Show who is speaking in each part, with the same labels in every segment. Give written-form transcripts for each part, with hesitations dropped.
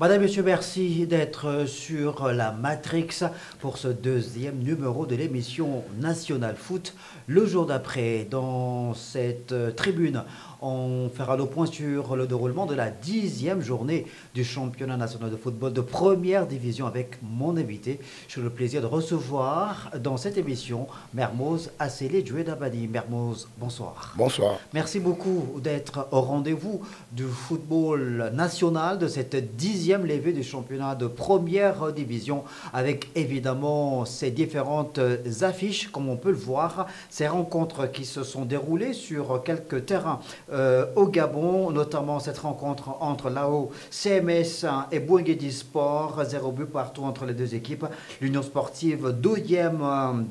Speaker 1: Madame, Monsieur, merci d'être sur la Matrix pour ce deuxième numéro de l'émission National Foot. Le jour d'après, dans cette tribune, on fera le point sur le déroulement de la 10e journée du championnat national de football de première division avec mon invité. J'ai le plaisir de recevoir dans cette émission Mermoz Assele Djouedabadi. Mermoz, bonsoir.
Speaker 2: Bonsoir.
Speaker 1: Merci beaucoup d'être au rendez-vous du football national de cette 10e levée du championnat de première division avec évidemment ces différentes affiches comme on peut le voir, ces rencontres qui se sont déroulées sur quelques terrains au Gabon, notamment cette rencontre entre l'AO CMS et Bounguedi Sport, 0 but partout entre les deux équipes. L'Union sportive deuxième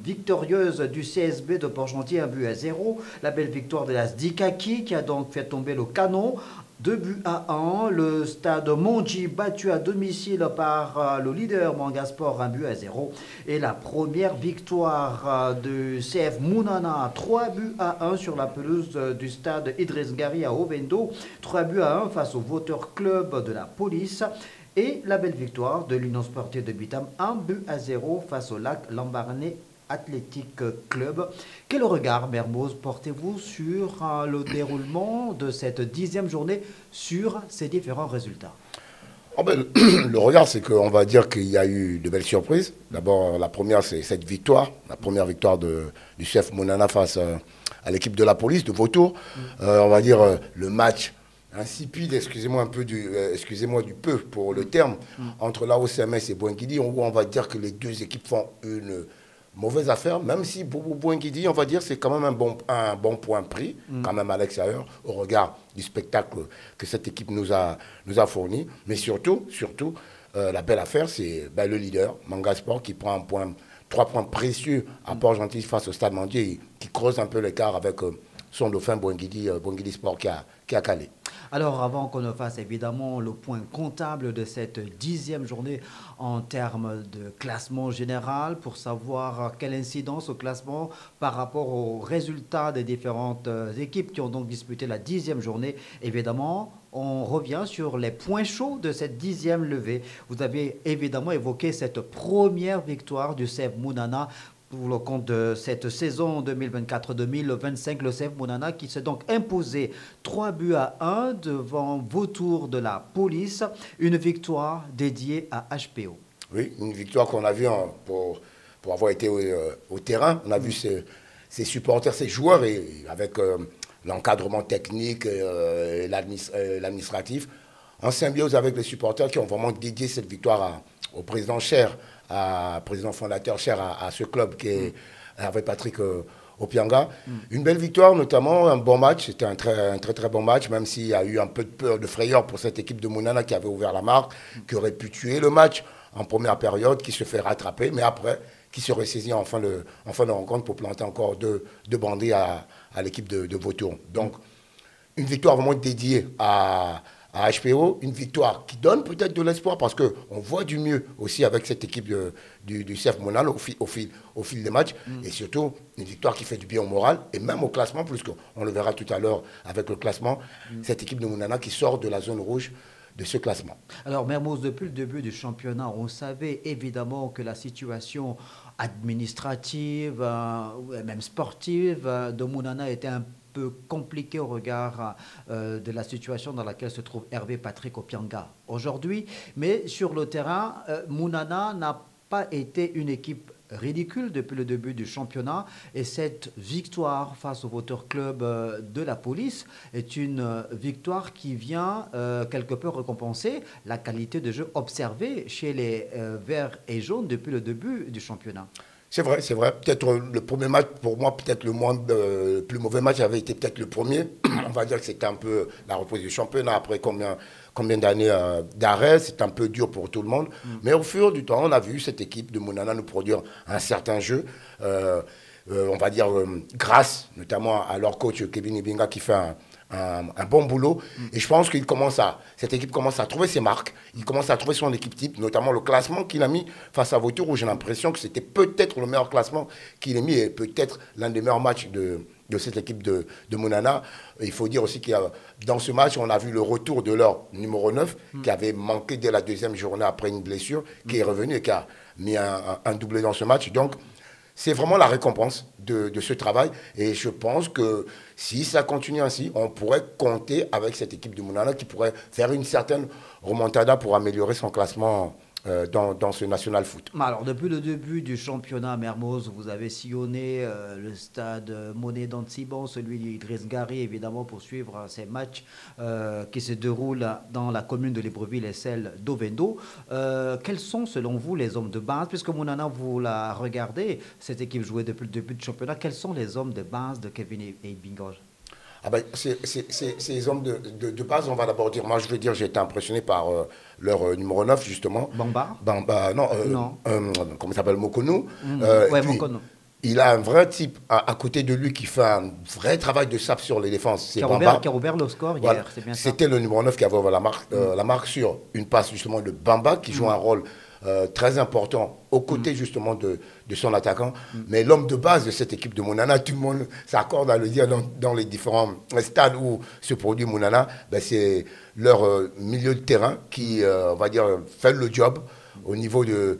Speaker 1: victorieuse du CSB de Port-Gentil, 1 but à 0. La belle victoire de la Sdikaki qui a donc fait tomber le canon. 2 buts à 1. Le stade Mondji battu à domicile par le leader Mangasport, 1 but à 0. Et la première victoire du CF Mounana, 3 buts à 1 sur la pelouse du stade Idriss Gary à Ovendo. 3 buts à 1 face au Voter Club de la police. Et la belle victoire de l'Union sportive de Bitam, 1 but à 0 face au Lac Lambaréné Athletic Club. Quel regard, Mermoz, portez-vous sur le déroulement de cette 10e journée sur ces différents résultats?
Speaker 2: Oh ben, le regard, c'est qu'on va dire qu'il y a eu de belles surprises. D'abord, la première, c'est cette victoire, la première victoire du chef Mounana face à l'équipe de la police de Vautour. On va dire le match insipide, excusez-moi un peu excusez-moi du peu pour le terme, entre l'AOCMS et Bounguidi, où on va dire que les deux équipes font une mauvaise affaire, même si Boubou Bounguidi, on va dire, c'est quand même un bon point pris, quand même à l'extérieur, au regard du spectacle que cette équipe nous a fourni. Mais surtout, la belle affaire, c'est le leader, Mangasport, qui prend 3 points précieux à Port-Gentil face au Stade Mandier, et qui creuse un peu l'écart avec son dauphin Bounguidi Sport qui a calé.
Speaker 1: Alors, avant qu'on ne fasse évidemment le point comptable de cette 10e journée en termes de classement général, pour savoir quelle incidence au classement par rapport aux résultats des différentes équipes qui ont donc disputé la 10e journée, évidemment, on revient sur les points chauds de cette 10e levée. Vous avez évidemment évoqué cette première victoire du CF Mounana pour le compte de cette saison 2024-2025, le CF Mounana qui s'est donc imposé 3 buts à 1 devant Vautour de la police. Une victoire dédiée à HPO.
Speaker 2: Oui, une victoire qu'on a vue pour avoir été au terrain. On a vu ses supporters, ses joueurs, et avec l'encadrement technique et l'administratif, en symbiose avec les supporters qui ont vraiment dédié cette victoire au président cher, président fondateur cher à ce club qui est Hervé Patrick Opianga. Une belle victoire, notamment un bon match. C'était un très bon match, même s'il y a eu un peu de peur, de frayeur pour cette équipe de Mounana qui avait ouvert la marque, qui aurait pu tuer le match en première période, qui se fait rattraper, mais après, qui se ressaisit en fin de rencontre pour planter encore deux bandits à l'équipe de Vautour. Donc, une victoire vraiment dédiée à HPO, une victoire qui donne peut-être de l'espoir parce qu'on voit du mieux aussi avec cette équipe du CF Mounana au fil des matchs, et surtout une victoire qui fait du bien au moral et même au classement, puisqu'on le verra tout à l'heure avec le classement, cette équipe de Mounana qui sort de la zone rouge de ce classement.
Speaker 1: Alors Mermoz, depuis le début du championnat, on savait évidemment que la situation administrative, même sportive de Mounana était un peu compliqué au regard de la situation dans laquelle se trouve Hervé Patrick Opianga aujourd'hui. Mais sur le terrain, Mounana n'a pas été une équipe ridicule depuis le début du championnat, et cette victoire face au Voter Club de la police est une victoire qui vient quelque peu récompenser la qualité de jeu observée chez les Verts et Jaunes depuis le début du championnat.
Speaker 2: C'est vrai. Peut-être le premier match, pour moi, peut-être le plus mauvais match avait été peut-être le premier. On va dire que c'était un peu la reprise du championnat après combien d'années d'arrêt. C'est un peu dur pour tout le monde. Mais au fur du temps, on a vu cette équipe de Mounana nous produire un certain jeu. On va dire grâce notamment à leur coach Kevin Ibinga qui fait un bon boulot. Et je pense cette équipe commence à trouver ses marques. Il commence à trouver son équipe type, notamment le classement qu'il a mis face à Vautour, où j'ai l'impression que c'était peut-être le meilleur classement qu'il ait mis et peut-être l'un des meilleurs matchs de de cette équipe de Mounana. Il faut dire aussi qu'il y a, dans ce match, on a vu le retour de leur numéro 9, qui avait manqué dès la deuxième journée après une blessure, qui est revenu et qui a mis un doublé dans ce match. Donc, c'est vraiment la récompense de ce travail. Et je pense que si ça continue ainsi, on pourrait compter avec cette équipe de Mounana qui pourrait faire une certaine remontada pour améliorer son classement dans ce National Foot.
Speaker 1: Alors, depuis le début du championnat à Mermoz, vous avez sillonné le stade Monet d'Antibon, celui d'Idriss Gary, évidemment, pour suivre ces matchs qui se déroulent dans la commune de Libreville et celle d'Ovendo. Quels sont, selon vous, les hommes de base? Puisque Mounana, vous la regardez, cette équipe jouée depuis le début du championnat, quels sont les hommes de base de Kevin et Bingoge?
Speaker 2: Ah ben, ces hommes de base, on va d'abord dire, moi je veux dire, j'ai été impressionné par leur numéro 9, justement.
Speaker 1: Bamba
Speaker 2: non,
Speaker 1: non.
Speaker 2: Comment il s'appelle, Mokonou.
Speaker 1: Oui, Mokonou.
Speaker 2: Il a un vrai type à côté de lui qui fait un vrai travail de sape sur les défenses. C'est Bamba.
Speaker 1: Qui a ouvert le score
Speaker 2: Voilà.
Speaker 1: hier, c'est bien ça.
Speaker 2: C'était le numéro 9 qui avait ouvert la marque sur une passe justement de Bamba qui joue un rôle très important aux côtés justement de son attaquant. Mais l'homme de base de cette équipe de Mounana, tout le monde s'accorde à le dire dans les différents stades où se produit Mounana, ben c'est leur milieu de terrain qui, on va dire, fait le job au niveau de...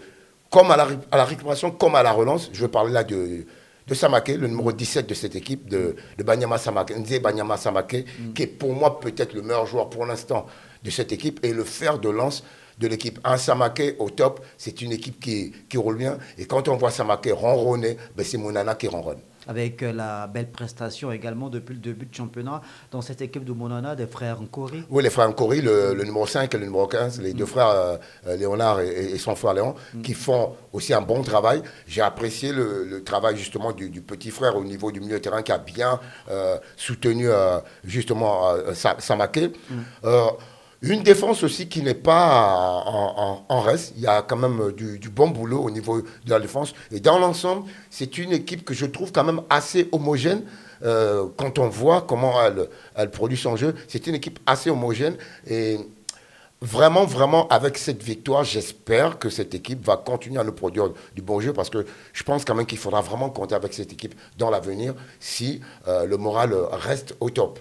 Speaker 2: Comme à la récupération, comme à la relance. Je veux parler là de Samaké, le numéro 17 de cette équipe, de Banyama Samaké, Nze Banyama Samaké, qui est pour moi peut-être le meilleur joueur pour l'instant de cette équipe et le fer de lance de l'équipe. Un Samaké au top, c'est une équipe qui roule bien. Et quand on voit Samaké ronronner, ben c'est Mounana qui ronronne.
Speaker 1: Avec la belle prestation également depuis le début du championnat dans cette équipe de Mounana, des frères Nkori.
Speaker 2: Oui, les frères Nkori, le numéro 5 et le numéro 15, les deux frères Léonard et son frère Léon, qui font aussi un bon travail. J'ai apprécié le travail justement du petit frère au niveau du milieu de terrain qui a bien soutenu justement Samaké. Une défense aussi qui n'est pas en reste. Il y a quand même du bon boulot au niveau de la défense. Et dans l'ensemble, c'est une équipe que je trouve quand même assez homogène. Quand on voit comment elle produit son jeu, c'est une équipe assez homogène. Et vraiment, vraiment, avec cette victoire, j'espère que cette équipe va continuer à nous produire du bon jeu parce que je pense quand même qu'il faudra vraiment compter avec cette équipe dans l'avenir si le moral reste au top.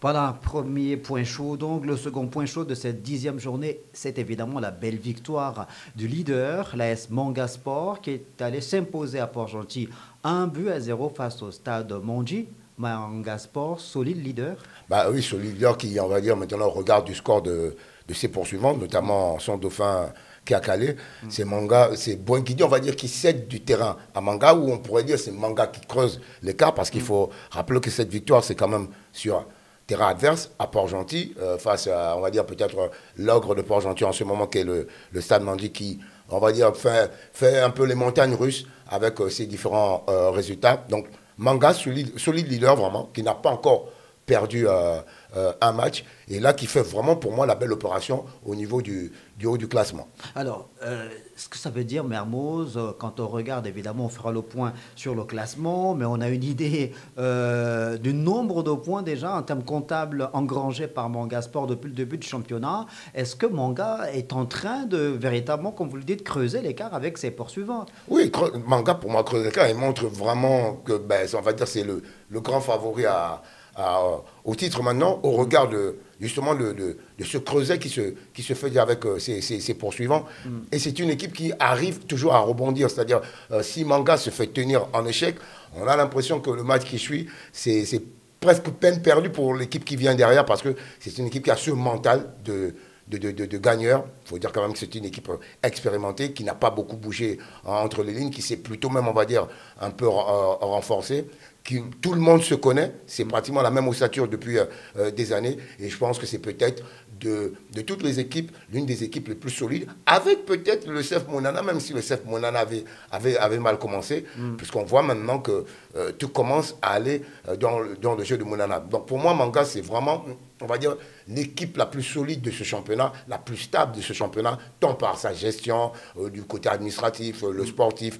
Speaker 1: Voilà, premier point chaud. Donc, le second point chaud de cette 10e journée, c'est évidemment la belle victoire du leader, l'AS Manga Sport, qui est allé s'imposer à Port-Gentil 1-0 face au stade Mondji. Manga Sport, solide leader.
Speaker 2: Bah oui, solide leader qui, on va dire, maintenant, au regard du score de ses poursuivants, notamment son dauphin qui a calé. C'est Manga, c'est Boinguidi, on va dire, qui cède du terrain à Manga, ou on pourrait dire c'est Manga qui creuse l'écart, parce qu'il faut rappeler que cette victoire, c'est quand même sur terrain adverse à Port-Gentil, face à, on va dire, peut-être l'ogre de Port-Gentil en ce moment, qui est le stade Mandi, qui, on va dire, fait un peu les montagnes russes avec ses différents résultats. Donc, Manga, solide leader vraiment, qui n'a pas encore perdu un match, et là qui fait vraiment pour moi la belle opération au niveau du haut du classement.
Speaker 1: Alors, ce que ça veut dire Mermoz, quand on regarde, évidemment, on fera le point sur le classement, mais on a une idée du nombre de points déjà en termes comptables engrangés par Manga Sport depuis le début du championnat. Est-ce que Manga est en train de véritablement, comme vous le dites, creuser l'écart avec ses poursuivants?
Speaker 2: Oui, Manga pour moi creuse l'écart, il montre vraiment que, ben, on va dire, c'est le grand favori au titre maintenant, au regard justement de ce creuset qui se fait avec ses poursuivants. Et c'est une équipe qui arrive toujours à rebondir. C'est-à-dire, si Manga se fait tenir en échec, on a l'impression que le match qui suit, c'est presque peine perdue pour l'équipe qui vient derrière, parce que c'est une équipe qui a ce mental de gagneur. Il faut dire quand même que c'est une équipe expérimentée, qui n'a pas beaucoup bougé entre les lignes, qui s'est plutôt même, on va dire, un peu renforcée. Tout le monde se connaît, c'est pratiquement la même ossature depuis des années, et je pense que c'est peut-être de toutes les équipes, l'une des équipes les plus solides, avec peut-être le CF Mounana, même si le CF Mounana avait mal commencé, puisqu'on voit maintenant que tout commence à aller dans le jeu de Mounana. Donc pour moi, Manga, c'est vraiment, on va dire, l'équipe la plus solide de ce championnat, la plus stable de ce championnat, tant par sa gestion, du côté administratif, le sportif.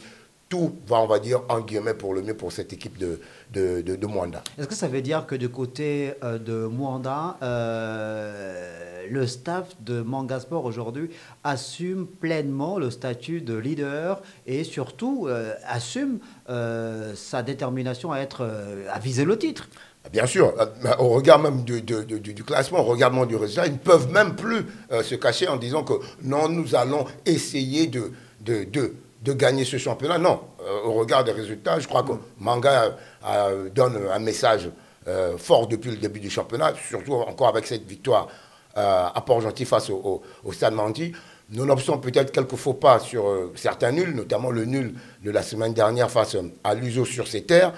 Speaker 2: tout va, on va dire, en guillemets, pour le mieux pour cette équipe de Mwanda.
Speaker 1: Est-ce que ça veut dire que du côté de Mwanda, le staff de Manga Sport aujourd'hui assume pleinement le statut de leader et surtout assume sa détermination à viser le titre?
Speaker 2: Bien sûr, au regard même du classement, au regard même du résultat, ils ne peuvent même plus se cacher en disant que non, nous allons essayer de gagner ce championnat. Non, au regard des résultats, je crois que Manga donne un message fort depuis le début du championnat, surtout encore avec cette victoire à Port-Gentil face au Stade Mandi. Nonobstant peut-être quelques faux pas sur certains nuls, notamment le nul de la semaine dernière face à l'USO sur ses terres.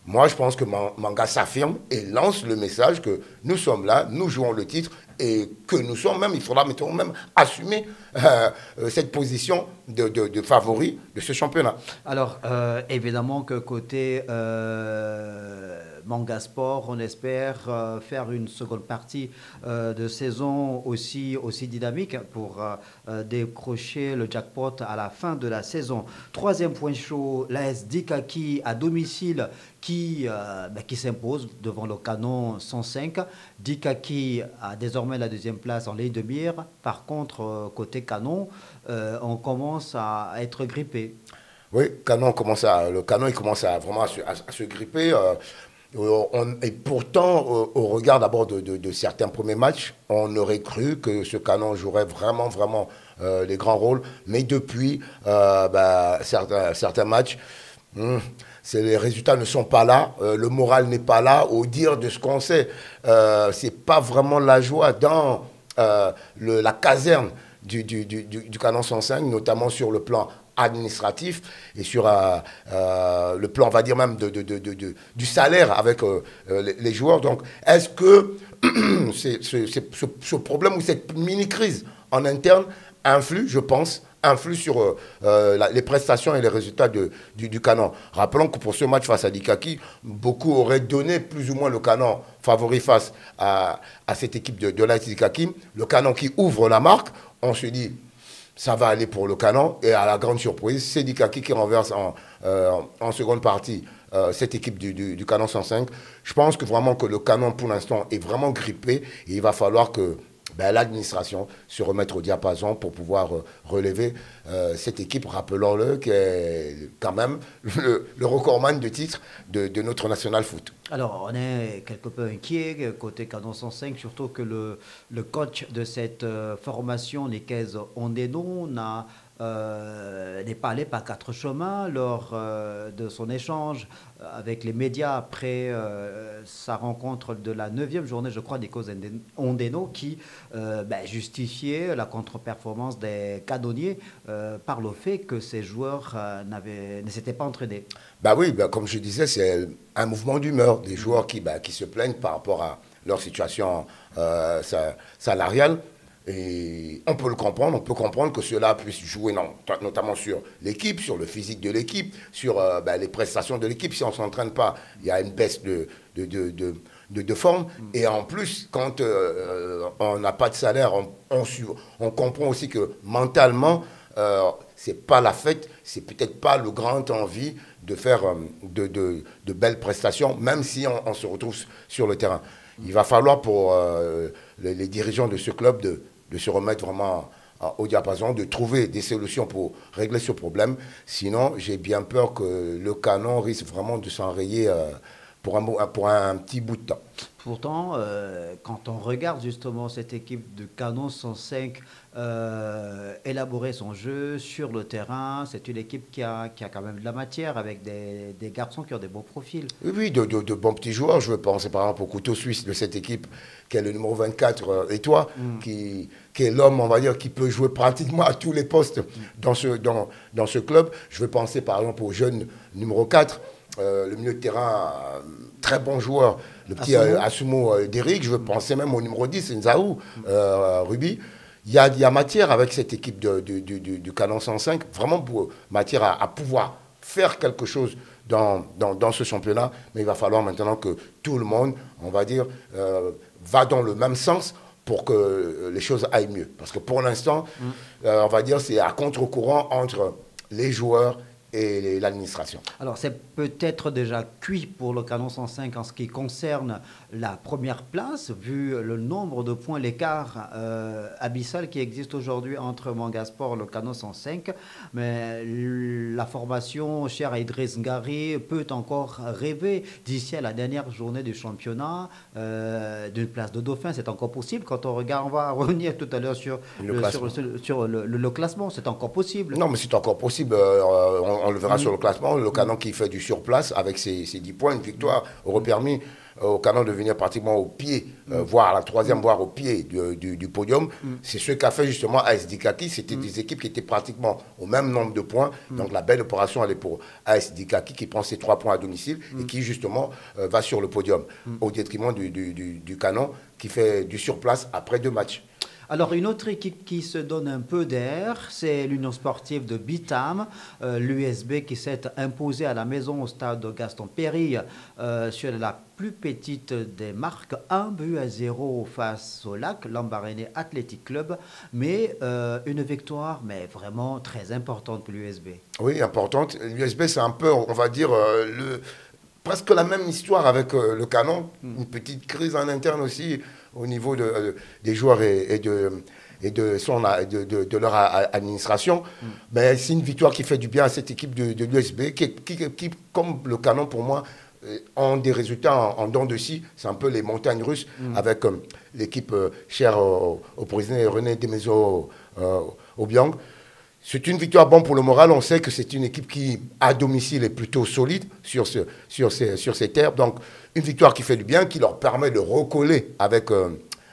Speaker 2: Moi, je pense que Manga s'affirme et lance le message que nous sommes là, nous jouons le titre et que nous sommes même, il faudra maintenant même assumer cette position de favori de ce championnat.
Speaker 1: Alors, évidemment que côté Manga Sport, on espère faire une seconde partie de saison aussi dynamique pour décrocher le jackpot à la fin de la saison. Troisième point chaud, l'AS Dikaki à domicile qui s'impose devant le Canon 105. Dikaki a désormais la deuxième place en ligne de mire. Par contre, côté Canon, on commence à être grippé.
Speaker 2: Oui, le Canon il commence à vraiment à se gripper. Et pourtant, au regard d'abord de certains premiers matchs, on aurait cru que ce Canon jouerait vraiment les grands rôles. Mais depuis certains matchs, les résultats ne sont pas là, le moral n'est pas là. Au dire de ce qu'on sait, c'est pas vraiment la joie dans la caserne du Canon 105, notamment sur le plan administratif et sur le plan, on va dire même, du salaire avec les joueurs. Donc, est-ce que ce problème ou cette mini-crise en interne influe, je pense, sur les prestations et les résultats du Canon. Rappelons que pour ce match face à Dikaki, beaucoup auraient donné plus ou moins le Canon favori face à cette équipe de l'AS Dikaki. Le Canon qui ouvre la marque, on se dit ça va aller pour le Canon. Et à la grande surprise, c'est Dikaki qui renverse en seconde partie cette équipe du Canon 105. Je pense que vraiment que le Canon pour l'instant est vraiment grippé et il va falloir que l'administration se remette au diapason pour pouvoir relever cette équipe, rappelons-le, qui est quand même le recordman de titres de notre national foot.
Speaker 1: Alors, on est quelque peu inquiet côté Canon 105, surtout que le coach de cette formation, Nikez Ondeno, n'est pas allé par quatre chemins lors de son échange avec les médias après sa rencontre de la 9e journée, je crois, Nikez Ondeno, qui justifiait la contre-performance des canonniers par le fait que ces joueurs ne s'étaient pas entraînés.
Speaker 2: Oui, comme je disais, c'est un mouvement d'humeur des joueurs qui se plaignent par rapport à leur situation salariale. Et on peut le comprendre, on peut comprendre que cela puisse jouer notamment sur l'équipe, sur le physique de l'équipe, sur les prestations de l'équipe. Si on ne s'entraîne pas, il y a une baisse de forme. Et en plus, quand on n'a pas de salaire, on comprend aussi que mentalement, c'est pas la fête, c'est peut-être pas le grand envie de faire de belles prestations, même si on se retrouve sur le terrain. Il va falloir pour les dirigeants de ce club de se remettre vraiment au diapason, de trouver des solutions pour régler ce problème. Sinon, j'ai bien peur que le Canon risque vraiment de s'enrayer pour un petit bout de temps.
Speaker 1: Pourtant, quand on regarde justement cette équipe de Canon 105 élaborer son jeu sur le terrain, c'est une équipe qui a quand même de la matière avec des garçons qui ont des beaux profils.
Speaker 2: Oui, de bons petits joueurs. Je veux penser par exemple au couteau suisse de cette équipe qui est le numéro 24, et toi, qui est l'homme, on va dire, qui peut jouer pratiquement à tous les postes dans ce club. Je veux penser par exemple au jeune numéro 4, le milieu de terrain, très bon joueur, le petit Asumo d'Eric. Je veux penser même au numéro 10, Nzaou, Ruby. Il y a matière avec cette équipe du Canon 105, vraiment matière à pouvoir faire quelque chose dans ce championnat. Mais il va falloir maintenant que tout le monde, on va dire, va dans le même sens pour que les choses aillent mieux. Parce que pour l'instant, on va dire, c'est à contre-courant entre les joueurs et l'administration.
Speaker 1: Alors, c'est peut-être déjà cuit pour le Canon 105 en ce qui concerne la première place, vu le nombre de points, l'écart abyssal qui existe aujourd'hui entre Mangasport et le Canon 105. Mais la formation chère à Idriss Ngari peut encore rêver d'ici à la dernière journée du championnat d'une place de dauphin. C'est encore possible. Quand on regarde, on va revenir tout à l'heure sur le classement. C'est encore possible.
Speaker 2: Non, mais c'est encore possible. On le verra sur le classement. Le Canon qui fait du surplace avec ses 10 points, une victoire aurait permis au Canon de venir pratiquement au pied, voire à la troisième, voire au pied du podium. C'est ce qu'a fait justement AS Dikaki. C'était des équipes qui étaient pratiquement au même nombre de points. Donc la belle opération, elle est pour AS Dikaki qui prend ses 3 points à domicile et qui justement va sur le podium au détriment du Canon qui fait du surplace après 2 matchs.
Speaker 1: Alors, une autre équipe qui se donne un peu d'air, c'est l'Union sportive de Bitam, l'USB qui s'est imposée à la maison au stade de Gaston Péry sur la plus petite des marques, 1-0 face au LAC, Lambaréné Athletic Club, mais une victoire, mais vraiment très importante pour l'USB.
Speaker 2: Oui, importante. L'USB, c'est un peu, on va dire, presque la même histoire avec le Canon, une petite crise en interne aussi, au niveau des joueurs et de leur administration. Mais c'est une victoire qui fait du bien à cette équipe de l'USB, qui, comme le Canon pour moi, ont des résultats en dents de scie. C'est un peu les montagnes russes avec l'équipe chère au président René Demezo Obiang. C'est une victoire bonne pour le moral. On sait que c'est une équipe qui, à domicile, est plutôt solide sur ces terres. Donc, une victoire qui fait du bien, qui leur permet de recoller avec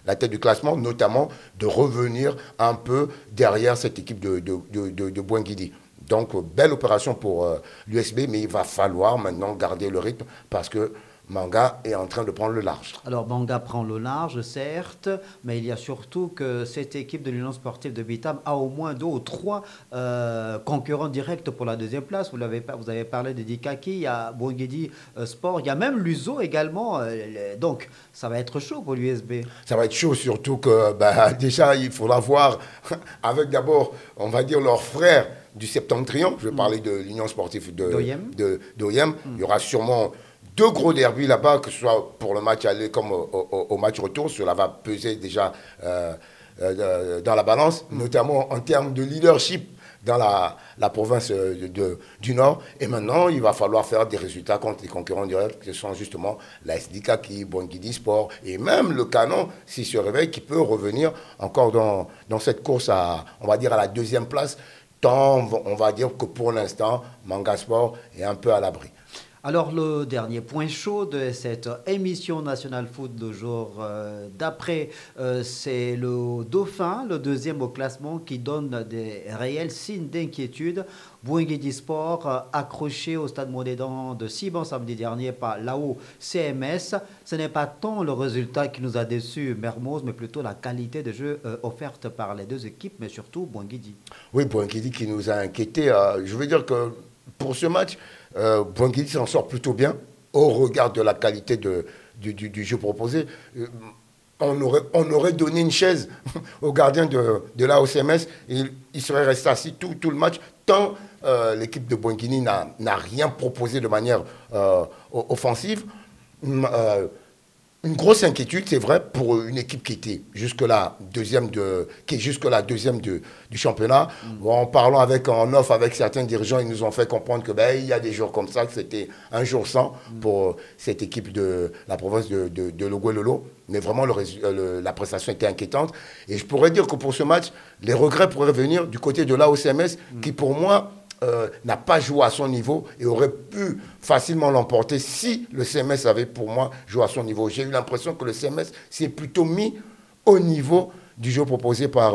Speaker 2: la tête du classement, notamment de revenir un peu derrière cette équipe de Boinguidi. Donc, belle opération pour l'USB, mais il va falloir maintenant garder le rythme parce que Manga est en train de prendre le large.
Speaker 1: Alors, Manga prend le large, certes, mais il y a surtout que cette équipe de l'Union sportive de Bitam a au moins 2 ou 3 concurrents directs pour la deuxième place. Vous avez parlé de Dikaki, il y a Boinguidi Sport, il y a même l'USO également. Donc, ça va être chaud pour l'USB.
Speaker 2: Ça va être chaud, surtout que déjà, il faudra voir avec d'abord, on va dire, leurs frères du Septentrion. Je vais parler de l'Union sportive d'Oyem. Il y aura sûrement 2 gros derbys là-bas, que ce soit pour le match aller comme au match retour. Cela va peser déjà dans la balance, notamment en termes de leadership dans la province du Nord. Et maintenant, il va falloir faire des résultats contre les concurrents directs, qui sont justement la Dikaki, Boinguidi Sport, et même le Canon, s'il se réveille, qui peut revenir encore dans cette course on va dire, à la 2e place, tant on va dire que pour l'instant, Manga Sport est un peu à l'abri.
Speaker 1: Alors, le dernier point chaud de cette émission National Foot de jour d'après, c'est le Dauphin, le 2e au classement, qui donne des réels signes d'inquiétude. Boinguidi Sport, accroché au stade Modédan de Siban samedi dernier par l'AO CMS. Ce n'est pas tant le résultat qui nous a déçus, Mermoz, mais plutôt la qualité de jeu offerte par les 2 équipes, mais surtout Boinguidi.
Speaker 2: Oui, Boinguidi qui nous a inquiétés. Je veux dire que pour ce match, Boinguidi s'en sort plutôt bien au regard de la qualité du jeu proposé. On aurait donné une chaise au gardien de la OCMS et il serait resté assis tout le match tant l'équipe de Boinguidi n'a rien proposé de manière offensive. Une grosse inquiétude, c'est vrai, pour une équipe qui était jusque-là deuxième du championnat. En parlant en off avec certains dirigeants, ils nous ont fait comprendre que il y a des jours comme ça, que c'était un jour sans pour cette équipe de la province de Loguelolo. Mais vraiment, la prestation était inquiétante. Et je pourrais dire que pour ce match, les regrets pourraient venir du côté de l'AOCMS, qui pour moi n'a pas joué à son niveau et aurait pu facilement l'emporter si le CMS avait pour moi joué à son niveau. J'ai eu l'impression que le CMS s'est plutôt mis au niveau du jeu proposé par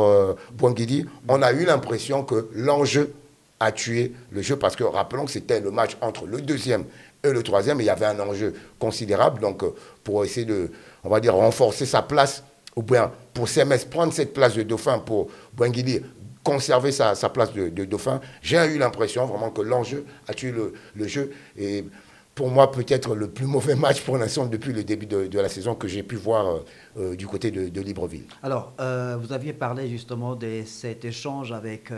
Speaker 2: Boinguidi. On a eu l'impression que l'enjeu a tué le jeu parce que rappelons que c'était le match entre le 2e et le 3e et il y avait un enjeu considérable. Donc pour essayer de, on va dire, renforcer sa place, ou bien pour CMS prendre cette place de dauphin pour Boinguidi conserver sa place de dauphin, j'ai eu l'impression vraiment que l'enjeu a tué le jeu. Et pour moi, peut-être le plus mauvais match pour l'instant depuis le début de la saison que j'ai pu voir du côté de Libreville.
Speaker 1: Alors, vous aviez parlé justement de cet échange avec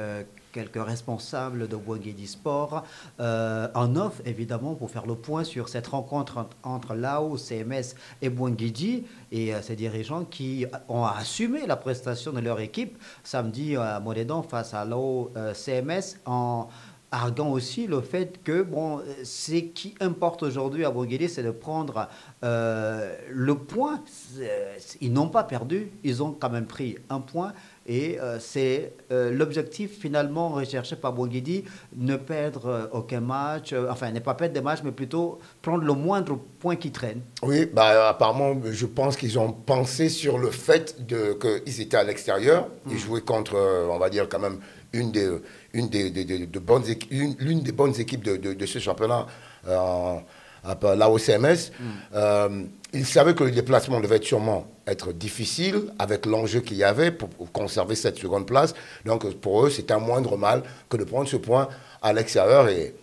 Speaker 1: quelques responsables de Boinguedi Sport en off, évidemment, pour faire le point sur cette rencontre entre Lao, CMS et Boinguedi, et ces dirigeants qui ont assumé la prestation de leur équipe samedi à Molédan face à Lao CMS en arguant aussi le fait que bon, ce qui importe aujourd'hui à Boinguedi, c'est de prendre le point. Ils n'ont pas perdu, ils ont quand même pris un point. Et c'est l'objectif finalement recherché par Boinguedi, ne perdre aucun match, enfin ne pas perdre des matchs, mais plutôt prendre le moindre point qui traîne.
Speaker 2: Oui, bah, apparemment, je pense qu'ils ont pensé sur le fait qu'ils étaient à l'extérieur. Ils jouaient contre, on va dire quand même, l'une des bonnes équipes de ce championnat, la OCMS. Ils savaient que le déplacement devait sûrement être difficile avec l'enjeu qu'il y avait pour conserver cette seconde place. Donc pour eux, c'est un moindre mal que de prendre ce point à l'extérieur et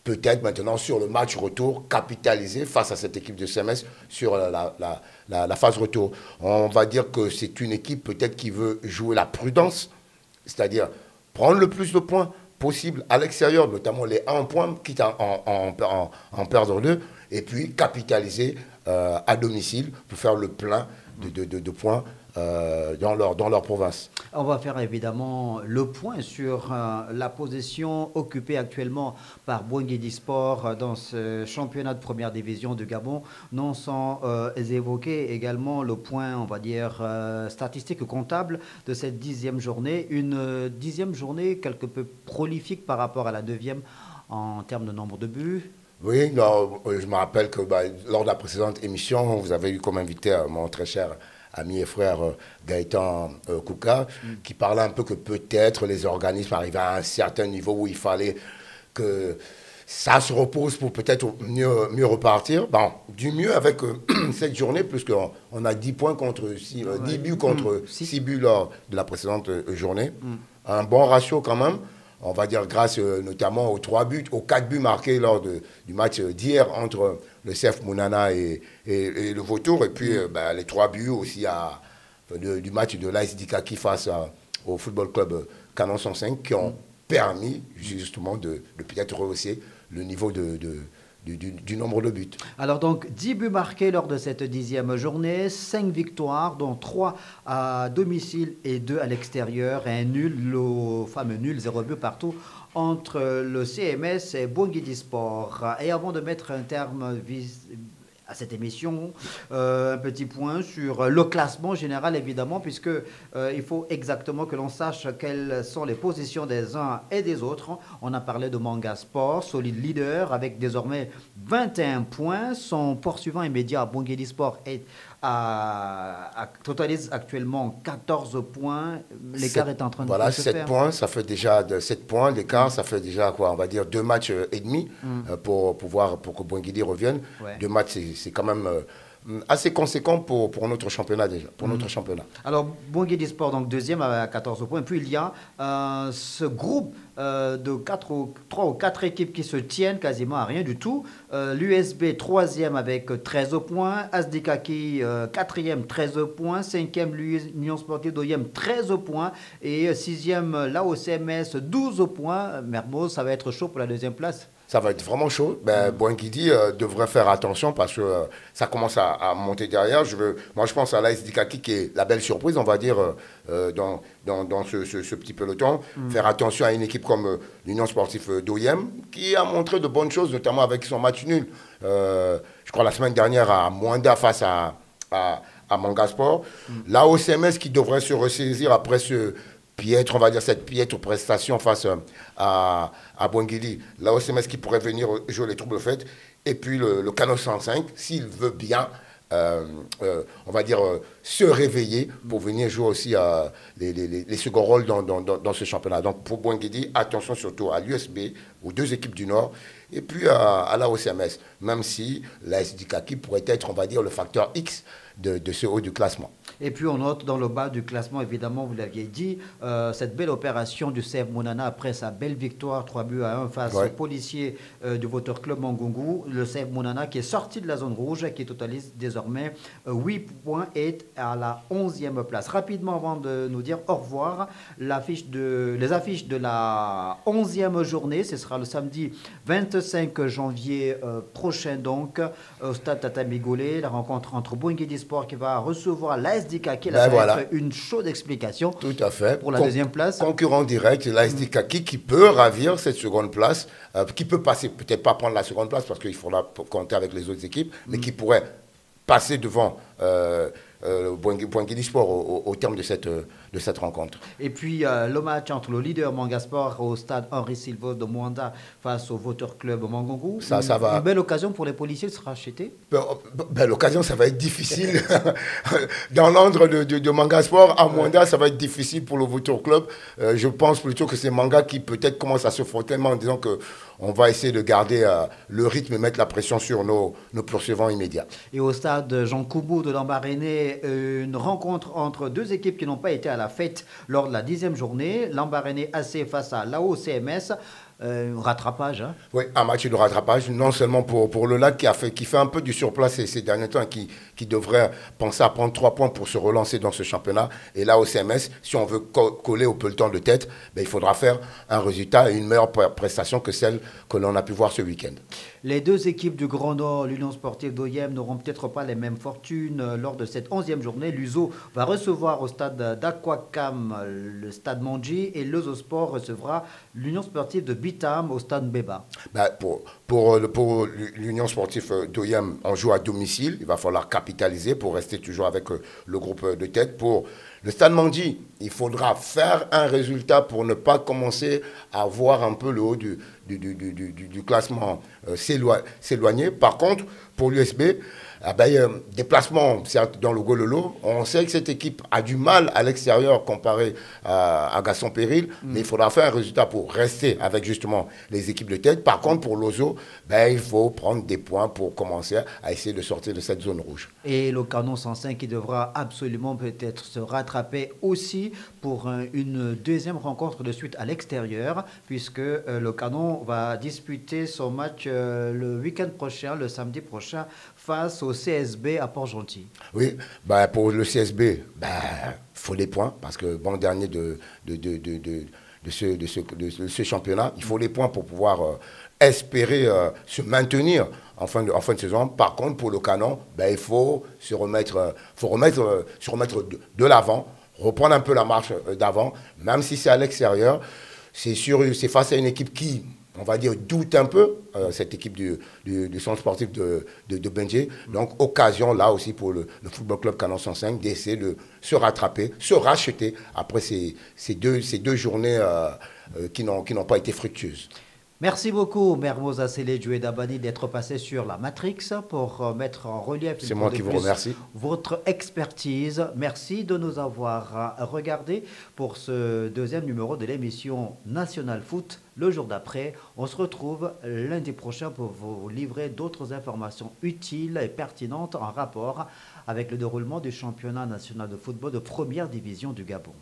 Speaker 2: peut-être maintenant sur le match retour, capitaliser face à cette équipe de CMS sur la phase retour. On va dire que c'est une équipe peut-être qui veut jouer la prudence, c'est-à-dire prendre le plus de points possible à l'extérieur, notamment les 1 point, quitte à en perdre 2, et puis capitaliser à domicile pour faire le plein de points dans leur province.
Speaker 1: On va faire évidemment le point sur la position occupée actuellement par Boinguedi Sport dans ce championnat de première division du Gabon, non sans évoquer également le point, on va dire, statistique comptable de cette 10e journée. Une 10e journée quelque peu prolifique par rapport à la 9e en termes de nombre de buts.
Speaker 2: Oui, non, je me rappelle que lors de la précédente émission, vous avez eu comme invité mon très cher ami et frère Gaëtan Kouka, qui parlait un peu que peut-être les organismes arrivaient à un certain niveau où il fallait que ça se repose pour peut-être mieux repartir. Bon, du mieux avec cette journée, puisqu'on a 10 points contre 10 buts contre 6 buts lors de la précédente journée. Un bon ratio quand même. On va dire grâce notamment aux 4 buts marqués lors du match d'hier entre le CF Mounana et le Vautour. Et puis les 3 buts aussi du match de l'AS Dikaki face au Football Club Canon 105 qui ont permis justement de peut-être rehausser le niveau du nombre de buts.
Speaker 1: Alors donc 10 buts marqués lors de cette 10e journée, 5 victoires, dont 3 à domicile et 2 à l'extérieur, et un nul, le fameux nul, 0 but partout, entre le CMS et Boinguedi Sport. Et avant de mettre un terme à cette émission, un petit point sur le classement général évidemment, puisque il faut exactement que l'on sache quelles sont les positions des uns et des autres. On a parlé de Manga Sport, solide leader avec désormais 21 points. Son poursuivant immédiat, Boinguedi Sport, totalise actuellement 14 points. L'écart est en train de se faire.
Speaker 2: 7 points, ça fait déjà 7 points. L'écart, ça fait déjà quoi, on va dire 2 matchs et demi pour que Boinguedi revienne.
Speaker 1: Ouais.
Speaker 2: 2 matchs, c'est quand même assez conséquent pour notre championnat déjà. Notre championnat.
Speaker 1: Alors, Boinguedi Sport, donc deuxième à 14 points. Puis il y a ce groupe de 3 ou 4 équipes qui se tiennent quasiment à rien du tout. L'USB, troisième avec 13 points. Asdikaki, quatrième, 13 points. Cinquième, l'Union Sportive d'Oyem, 13 points. Et sixième, l'AOCMS, 12 points. Mermoz, ça va être chaud pour la deuxième place.
Speaker 2: Ça va être vraiment chaud. Boinguedi devrait faire attention parce que ça commence à monter derrière. Moi, je pense à l'AS Dikaki qui est la belle surprise, on va dire, dans ce petit peloton. Faire attention à une équipe comme l'Union Sportive d'Oyem qui a montré de bonnes choses, notamment avec son match nul. Je crois la semaine dernière à Moanda face à Manga Sport. La OCMS qui devrait se ressaisir après on va dire cette piètre prestation face à Boinguedi. La OCMS qui pourrait venir jouer les troubles faites. Et puis le Canon 105, s'il veut bien, on va dire, se réveiller pour venir jouer aussi les seconds rôles dans ce championnat. Donc pour Boinguedi, attention surtout à l'USB, aux 2 équipes du Nord, et puis à la OCMS, même si la SDK pourrait être, on va dire, le facteur X de ce haut du classement.
Speaker 1: Et puis on note dans le bas du classement, évidemment, vous l'aviez dit, cette belle opération du CF Mounana après sa belle victoire 3-1 face aux policiers du Voter Club Mangungu. Le CF Mounana qui est sorti de la zone rouge et qui totalise désormais 8 points et à la 11e place. Rapidement, avant de nous dire au revoir, les affiches de la 11e journée, ce sera le samedi 25 janvier prochain donc au stade Tatami Golé, la rencontre entre Boingidi Sport qui va recevoir l'ASDK qui va être une chaude explication.
Speaker 2: Tout à fait.
Speaker 1: Pour la deuxième place.
Speaker 2: Concurrent direct, l'ASDK qui peut ravir cette seconde place, qui peut passer, peut-être pas prendre la seconde place parce qu'il faudra compter avec les autres équipes, mais qui pourrait passer devant Boingidi Sport au terme de cette rencontre.
Speaker 1: Et puis le match entre le leader Manga Sport au stade Henri Silva de Mwanda face au Voter Club Mangungu.
Speaker 2: Ça va.
Speaker 1: Une belle occasion pour les policiers de se racheter.
Speaker 2: L'occasion, ça va être difficile. Dans l'ordre de Manga Sport à Mwanda, ça va être difficile pour le Voter Club. Je pense plutôt que c'est Manga qui peut-être commence à se frotter en disant que on va essayer de garder le rythme et mettre la pression sur nos poursuivants immédiats.
Speaker 1: Et au stade Jean Koubou de Lambaréné, une rencontre entre deux équipes qui n'ont pas été à la fête lors de la 10e journée. Lambaréné AC face à l'AO-CMS. Rattrapage. Hein.
Speaker 2: Oui, un match de rattrapage, non seulement pour le LAC qui fait un peu du surplace ces derniers temps et qui devrait penser à prendre 3 points pour se relancer dans ce championnat. Et là, au CMS, si on veut coller au peloton de tête, il faudra faire un résultat et une meilleure prestation que celle que l'on a pu voir ce week-end.
Speaker 1: Les deux équipes du Grand Nord, l'Union sportive d'Oyem, n'auront peut-être pas les mêmes fortunes lors de cette 11e journée. L'USO va recevoir au stade d'Aquacam le stade Mandji et l'Ozosport recevra l'Union sportive de Bitam au stade Mbeba.
Speaker 2: Pour l'Union sportive d'Oyem, on joue à domicile. Il va falloir capitaliser pour rester toujours avec le groupe de tête. Pour le stade Mandji, il faudra faire un résultat pour ne pas commencer à voir un peu le haut du classement s'éloigner. Par contre, pour l'USB, déplacement certes dans le Gololo, on sait que cette équipe a du mal à l'extérieur comparé à Gaston Péril, mais il faudra faire un résultat pour rester avec justement les équipes de tête. Par contre, pour l'Ozo, il faut prendre des points pour commencer à essayer de sortir de cette zone rouge.
Speaker 1: Et le Canon 105 qui devra absolument peut-être se rattraper aussi pour une deuxième rencontre de suite à l'extérieur, puisque le Canon va disputer son match le week-end prochain, le samedi prochain, face au CSB à Port-Gentil.
Speaker 2: Oui, pour le CSB, faut des points, parce que bon dernier de ce championnat, il faut les points pour pouvoir espérer se maintenir en fin de saison. Par contre, pour le Canon, il faut se remettre de l'avant, reprendre un peu la marche d'avant, même si c'est à l'extérieur. C'est sûr, c'est face à une équipe qui, on va dire, doute un peu, cette équipe du centre sportif de Benji. Donc, occasion là aussi pour le Football Club Canon 105 d'essayer de se rattraper, se racheter après ces deux journées qui n'ont pas été fructueuses.
Speaker 1: Merci beaucoup, Mermoza Seledjou et Dabani, d'être passé sur la Matrix pour mettre en relief
Speaker 2: C'est moi qui vous remercie.
Speaker 1: Votre expertise. Merci de nous avoir regardé pour ce deuxième numéro de l'émission National Foot. Le jour d'après, on se retrouve lundi prochain pour vous livrer d'autres informations utiles et pertinentes en rapport avec le déroulement du championnat national de football de première division du Gabon.